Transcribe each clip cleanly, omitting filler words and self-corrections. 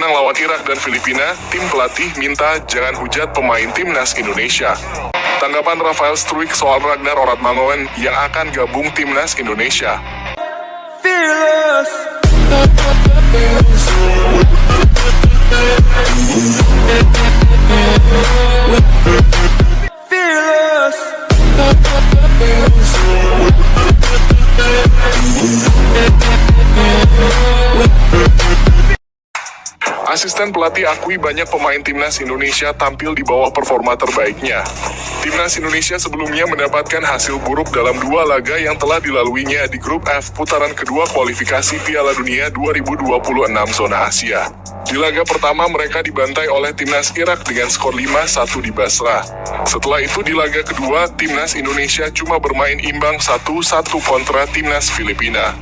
menang lawan Irak dan Filipina, tim pelatih minta jangan hujat pemain timnas Indonesia. Tanggapan Rafael Struijk soal Ragnar Oratmangoen yang akan gabung timnas Indonesia. Fearless. Fearless. Asisten pelatih akui banyak pemain timnas Indonesia tampil di bawah performa terbaiknya. Timnas Indonesia sebelumnya mendapatkan hasil buruk dalam 2 laga yang telah dilaluinya di grup F putaran kedua kualifikasi Piala Dunia 2026 zona Asia. Di laga pertama mereka dibantai oleh timnas Irak dengan skor 5-1 di Basra. Setelah itu di laga kedua, timnas Indonesia cuma bermain imbang 1-1 kontra timnas Filipina.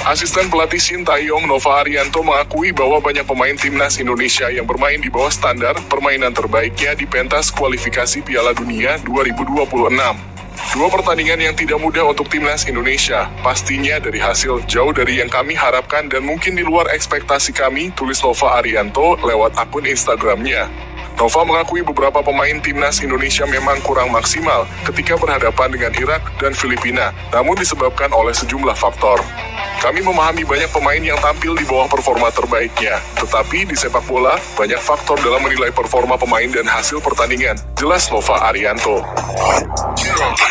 Asisten pelatih Sintayong Nova Arianto mengakui bahwa banyak pemain timnas Indonesia yang bermain di bawah standar permainan terbaiknya di pentas kualifikasi Piala Dunia 2026. 2 pertandingan yang tidak mudah untuk timnas Indonesia, pastinya dari hasil jauh dari yang kami harapkan dan mungkin di luar ekspektasi kami, tulis Nova Arianto lewat akun Instagramnya. Nova mengakui beberapa pemain timnas Indonesia memang kurang maksimal ketika berhadapan dengan Irak dan Filipina, namun disebabkan oleh sejumlah faktor. Kami memahami banyak pemain yang tampil di bawah performa terbaiknya, tetapi di sepak bola, banyak faktor dalam menilai performa pemain dan hasil pertandingan, jelas Nova Arianto.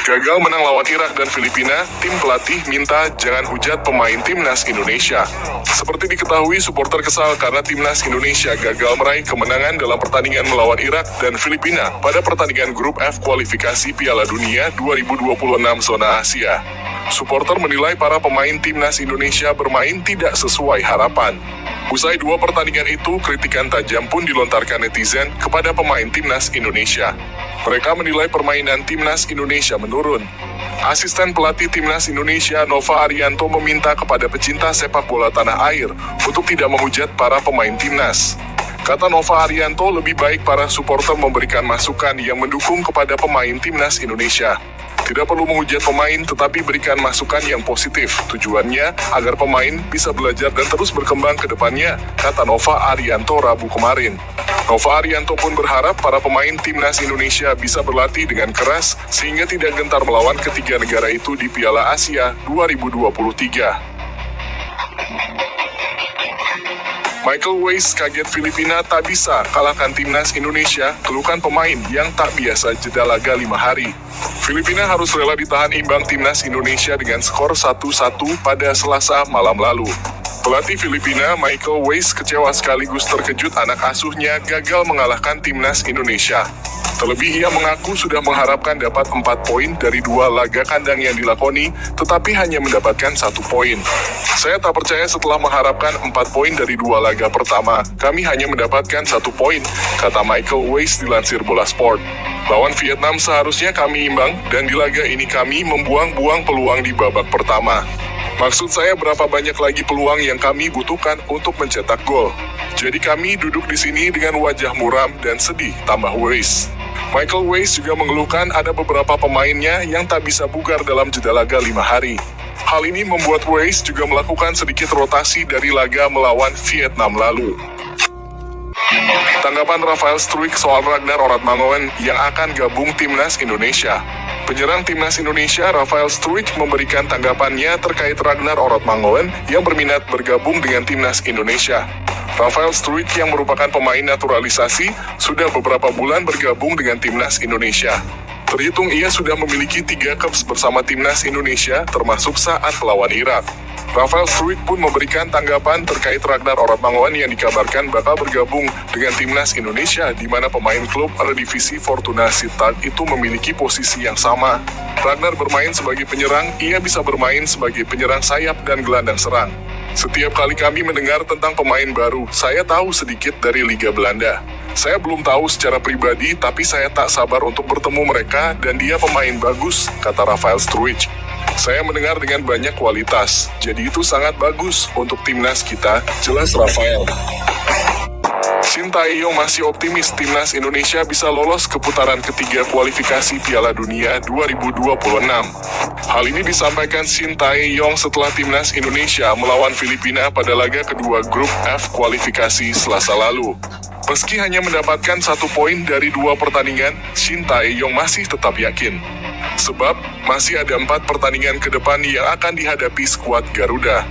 Gagal menang lawan Irak dan Filipina, tim pelatih minta jangan hujat pemain timnas Indonesia. Seperti diketahui, supporter kesal karena timnas Indonesia gagal meraih kemenangan dalam pertandingan melawan Irak dan Filipina pada pertandingan grup F kualifikasi Piala Dunia 2026 zona Asia. Supporter menilai para pemain timnas Indonesia bermain tidak sesuai harapan. Usai 2 pertandingan itu, kritikan tajam pun dilontarkan netizen kepada pemain timnas Indonesia. Mereka menilai permainan timnas Indonesia menurun. Asisten pelatih timnas Indonesia Nova Arianto meminta kepada pecinta sepak bola tanah air untuk tidak menghujat para pemain timnas. Kata Nova Arianto, lebih baik para supporter memberikan masukan yang mendukung kepada pemain timnas Indonesia. Tidak perlu menghujat pemain, tetapi berikan masukan yang positif. Tujuannya agar pemain bisa belajar dan terus berkembang ke depannya, kata Nova Arianto Rabu kemarin. Nova Arianto pun berharap para pemain timnas Indonesia bisa berlatih dengan keras sehingga tidak gentar melawan ketiga negara itu di Piala Asia 2023. Michael Weiss kaget Filipina tak bisa kalahkan timnas Indonesia, keluhkan pemain yang tak biasa jeda laga 5 hari. Filipina harus rela ditahan imbang timnas Indonesia dengan skor 1-1 pada Selasa malam lalu. Pelatih Filipina Michael Weiss kecewa sekaligus terkejut anak asuhnya gagal mengalahkan timnas Indonesia. Terlebih ia mengaku sudah mengharapkan dapat 4 poin dari 2 laga kandang yang dilakoni, tetapi hanya mendapatkan 1 poin. Saya tak percaya setelah mengharapkan 4 poin dari 2 laga pertama, kami hanya mendapatkan 1 poin, kata Michael Weiss dilansir Bola Sport. Lawan Vietnam seharusnya kami imbang, dan di laga ini kami membuang-buang peluang di babak pertama. Maksud saya berapa banyak lagi peluang yang kami butuhkan untuk mencetak gol. Jadi kami duduk di sini dengan wajah muram dan sedih, tambah Weiss. Michael Weiss juga mengeluhkan ada beberapa pemainnya yang tak bisa bugar dalam jeda laga 5 hari. Hal ini membuat Weiss juga melakukan sedikit rotasi dari laga melawan Vietnam lalu. Tanggapan Rafael Struijk soal Ragnar Oratmangoen yang akan gabung timnas Indonesia. Penyerang timnas Indonesia Rafael Struijk memberikan tanggapannya terkait Ragnar Oratmangoen yang berminat bergabung dengan timnas Indonesia. Rafael Struijk yang merupakan pemain naturalisasi sudah beberapa bulan bergabung dengan timnas Indonesia. Terhitung ia sudah memiliki 3 caps bersama timnas Indonesia termasuk saat melawan Irak. Rafael Struijk pun memberikan tanggapan terkait Ragnar Oratmangoen yang dikabarkan bakal bergabung dengan timnas Indonesia di mana pemain klub Eredivisie Fortuna Sittard itu memiliki posisi yang sama. Ragnar bermain sebagai penyerang, ia bisa bermain sebagai penyerang sayap dan gelandang serang. Setiap kali kami mendengar tentang pemain baru, saya tahu sedikit dari Liga Belanda. Saya belum tahu secara pribadi, tapi saya tak sabar untuk bertemu mereka dan dia pemain bagus, kata Rafael Struijk. Saya mendengar dengan banyak kualitas, jadi itu sangat bagus untuk timnas kita, jelas Rafael. Shin Tae-yong masih optimis timnas Indonesia bisa lolos ke putaran ketiga kualifikasi Piala Dunia 2026. Hal ini disampaikan Shin Tae-yong setelah timnas Indonesia melawan Filipina pada laga kedua grup F kualifikasi Selasa lalu. Meski hanya mendapatkan 1 poin dari 2 pertandingan, Shin Tae-yong masih tetap yakin. Sebab, masih ada 4 pertandingan ke depan yang akan dihadapi skuad Garuda.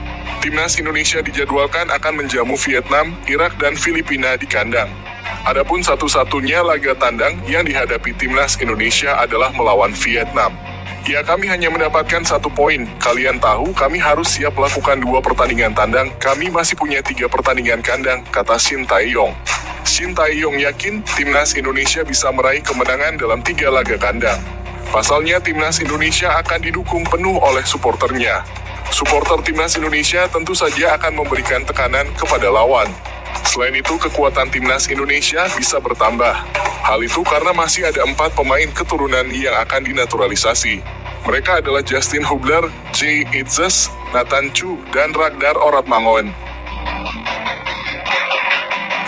Timnas Indonesia dijadwalkan akan menjamu Vietnam, Irak, dan Filipina di kandang. Adapun satu-satunya laga tandang yang dihadapi timnas Indonesia adalah melawan Vietnam. Ya, kami hanya mendapatkan 1 poin. Kalian tahu kami harus siap melakukan 2 pertandingan tandang. Kami masih punya 3 pertandingan kandang, kata Shin Tae-yong. Shin Tae-yong yakin timnas Indonesia bisa meraih kemenangan dalam 3 laga kandang. Pasalnya timnas Indonesia akan didukung penuh oleh suporternya. Supporter timnas Indonesia tentu saja akan memberikan tekanan kepada lawan. Selain itu, kekuatan timnas Indonesia bisa bertambah. Hal itu karena masih ada 4 pemain keturunan yang akan dinaturalisasi. Mereka adalah Justin Hubler, Jay Itzes, Nathan Chu, dan Ragnar Oratmangoen.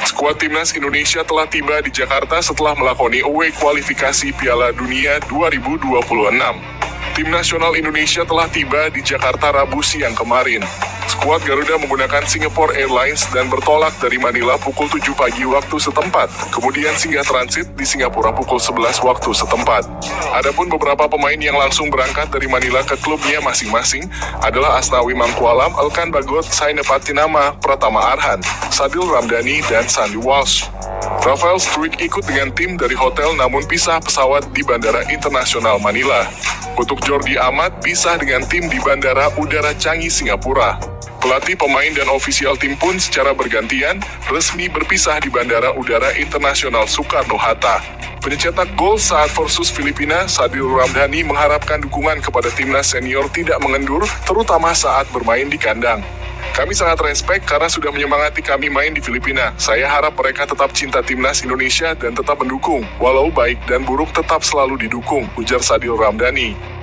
Skuad timnas Indonesia telah tiba di Jakarta setelah melakoni away kualifikasi Piala Dunia 2026. Tim nasional Indonesia telah tiba di Jakarta Rabu siang kemarin. Skuad Garuda menggunakan Singapore Airlines dan bertolak dari Manila pukul 7 pagi waktu setempat, kemudian singgah transit di Singapura pukul 11 waktu setempat. Adapun beberapa pemain yang langsung berangkat dari Manila ke klubnya masing-masing adalah Asnawi Mangkualam, Elkan Bagot, Saina Patinama, Pratama Arhan, Sadil Ramdhani, dan Sandy Walsh. Rafael Struijk ikut dengan tim dari hotel namun pisah pesawat di Bandara Internasional Manila. Untuk Jordi Amat pisah dengan tim di Bandara Udara Changi, Singapura. Pelatih, pemain, dan ofisial tim pun secara bergantian resmi berpisah di Bandara Udara Internasional Soekarno-Hatta. Pencetak gol saat versus Filipina, Sadil Ramdhani mengharapkan dukungan kepada timnas senior tidak mengendur, terutama saat bermain di kandang. Kami sangat respek karena sudah menyemangati kami main di Filipina. Saya harap mereka tetap cinta timnas Indonesia dan tetap mendukung. Walau baik dan buruk tetap selalu didukung, ujar Sadil Ramdhani.